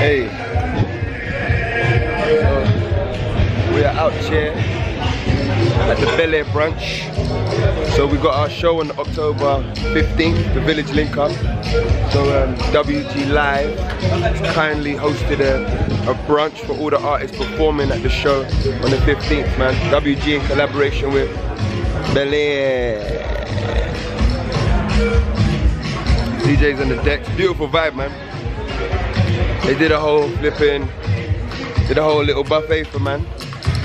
Hey, so we are out here at the Bel Air brunch. So we got our show on October 15th, the Village Link Up. So WG Live kindly hosted a brunch for all the artists performing at the show on the 15th, man. WG in collaboration with Bel Air. DJs on the decks, beautiful vibe, man. They did a whole little buffet for man.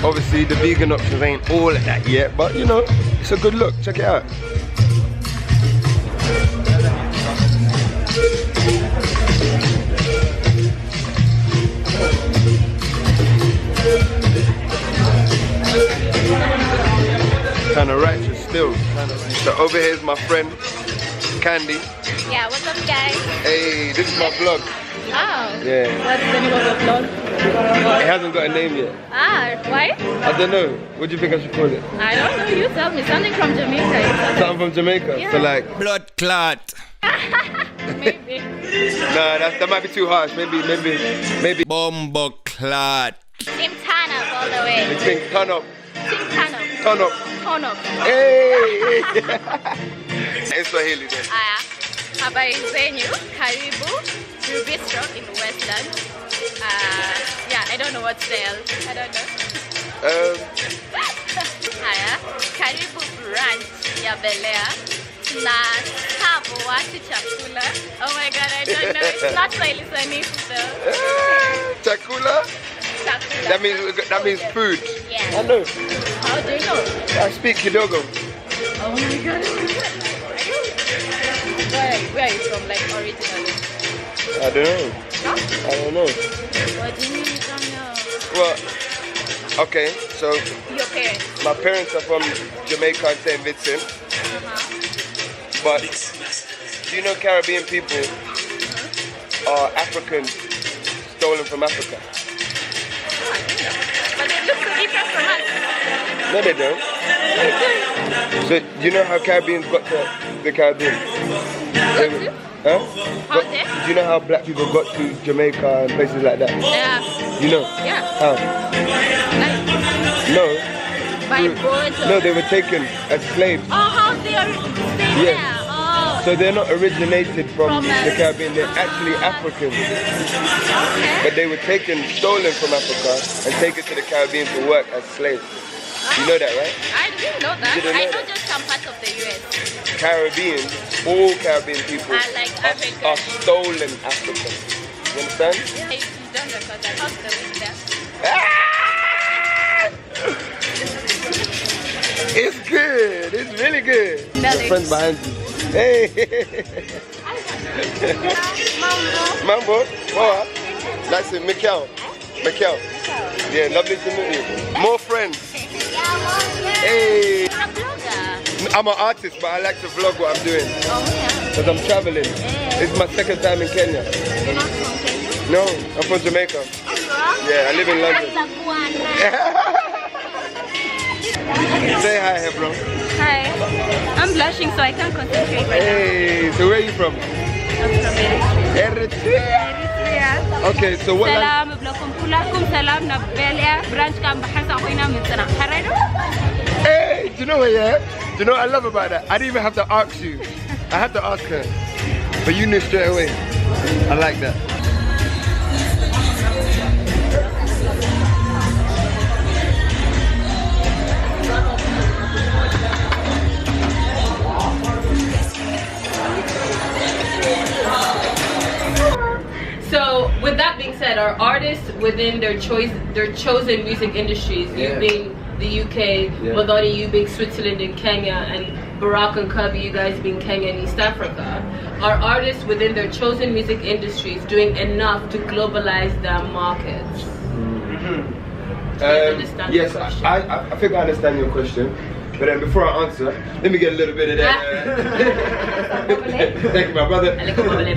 Obviously the vegan options ain't all of that yet, but you know, it's a good look, check it out. Kinda righteous still. So over here is my friend, Candy. Yeah, what's up guys? Hey, this is my vlog. Oh. Yeah. What's the name of the vlog? It hasn't got a name yet. Ah, why? I don't know. What do you think I should call it? I don't know, you tell me. Something from Jamaica. Something from Jamaica? Yeah. So like... blood clot. Nah, Maybe. that might be too harsh. Maybe... Bombo clot. Team Turn Up all the way. It's been turn up. Team Turn Up. Turn up. Turn Up. Hey! In Swahili then. Habari zenyu, karibu, Brew Bistro in Westland. Yeah, I don't know what's there. I don't know. Karibu brunch ya Bel Air. Na hapo watu chakula. Oh my god, I don't know. It's not Swahili sanifu though. Chakula? Chakula. That means food. Yeah. I know. How do you know? I speak Kidogo. Oh my god. Where are you from, like, originally? I don't know. No? I don't know. What do you mean you don't know? Well, okay, so Your parents? my parents are from Jamaica and St. Vincent. But do you know Caribbean people are Africans stolen from Africa? Oh, I think that. But they look so different from us. No, they don't. So do you know how Caribbeans got to the Caribbean? Huh? How they? Do you know how black people got to Jamaica and places like that? Yeah. You know? Yeah. How? Like, No. by boat or... No, they were taken as slaves. Oh, how they are staying Yeah. there? Oh. So they're not originated from From the Caribbean, they're actually Africans. Okay. But they were stolen from Africa and taken to the Caribbean to work as slaves. You know that, right? I didn't know that. You didn't know I know that? just some parts of the US. Caribbean, all Caribbean people I like African. are stolen Africans. You understand? Yeah, you don't record that. How's the week there? Ah! It's good. It's really good. Tell Your it. friend behind you. Hey. Mambo. Oh, nice to meet you. MIKEL. Yeah, lovely to meet you. More friends. Hey. You're a blogger. I'm an artist, but I like to vlog what I'm doing. Oh, yeah. Because I'm traveling. This is my second time in Kenya. You're not from Kenya? No, I'm from Jamaica. Yeah, I live in London. Say hi, hey, bro. Hi. I'm blushing, so I can't concentrate right Hey, so where are you from? now. I'm from Eritrea. Eritrea. Okay, so what سلام بلكم كلكم سلام نبل Air branch كان بحث أخوينا من سنة حرينه. Hey, do you know what, yeah? Do you know what I love about that? I didn't even have to ask you. I had to ask her. But you knew straight away. I like that. So, with that being said, are artists within their chosen music industries, you being the UK, Madani, you being Switzerland and Kenya, and Barack and Cubby, you guys being Kenya and East Africa, are artists within their chosen music industries doing enough to globalize their markets? Yes, I think I understand your question. But then before I answer, let me get a little bit of that. Thank you, my brother.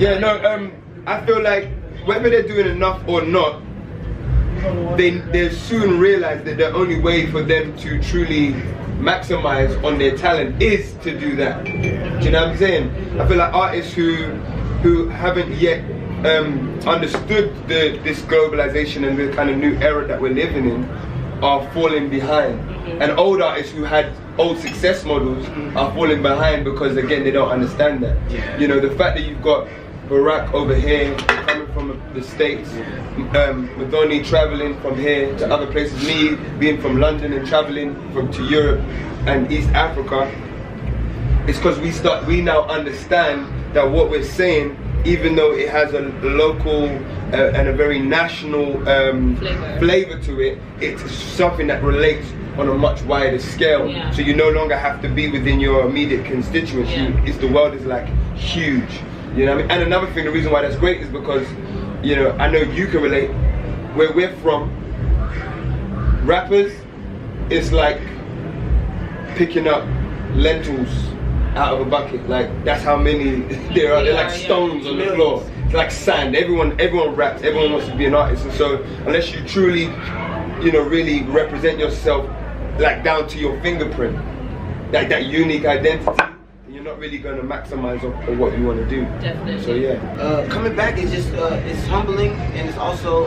Yeah, no, I feel like whether they're doing enough or not, they soon realize that the only way for them to truly maximize on their talent is to do that. Do you know what I'm saying? I feel like artists who haven't yet understood this globalization and the kind of new era that we're living in are falling behind. And old artists who had old success models are falling behind because again they don't understand that. You know, the fact that you've got Barack over here coming from the States, Madoni traveling from here to other places, me being from London and traveling to Europe and East Africa, it's because we now understand that what we're saying, even though it has a local and a very national flavor to it, it's something that relates on a much wider scale. So you no longer have to be within your immediate constituency. The world is like huge. You know what I mean? And another thing, the reason why that's great is because, you know, I know you can relate. Where we're from, rappers, it's like picking up lentils out of a bucket. Like, that's how many there are. They're like stones on the floor. It's like sand. Everyone raps. Everyone wants to be an artist. And so, unless you truly, you know, really represent yourself, like down to your fingerprint, like that unique identity, not really going to maximize on what you want to do. Definitely. So yeah. Coming back is just it's humbling, and it's also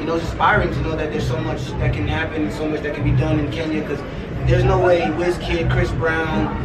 you know, it's inspiring to know that there's so much that can happen, so much that can be done in Kenya. Because there's no way Wizkid, Chris Brown,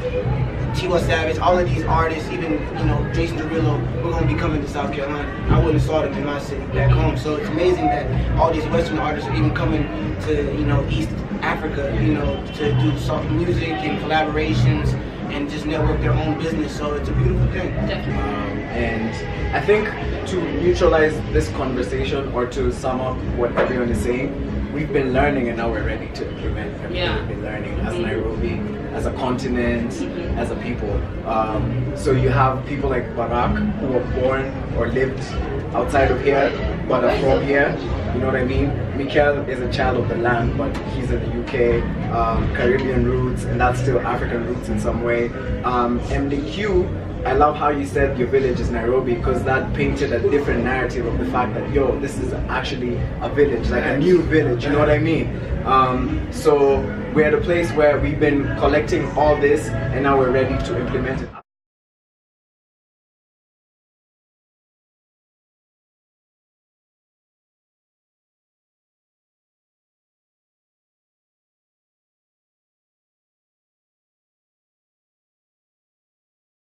Tiwa Savage, all of these artists, even, you know, Jason Derulo, we're going to be coming to South Carolina. I wouldn't have saw them in my city back home. So it's amazing that all these Western artists are even coming to, you know, East Africa, you know, to do soft music and collaborations and just network their own business. So it's a beautiful thing. And I think to neutralize this conversation, or to sum up what everyone is saying, we've been learning and now we're ready to implement everything we've been learning as Nairobi, as a continent, as a people. So you have people like Barack who were born or lived outside of here but are from here, you know what I mean? MIKEL is a child of the land, but he's in the UK, Caribbean roots, and that's still African roots in some way. MDQ, I love how you said your village is Nairobi, because that painted a different narrative of the fact that, yo, this is actually a village, like a new village, you know what I mean? So we're at a place where we've been collecting all this and now we're ready to implement it.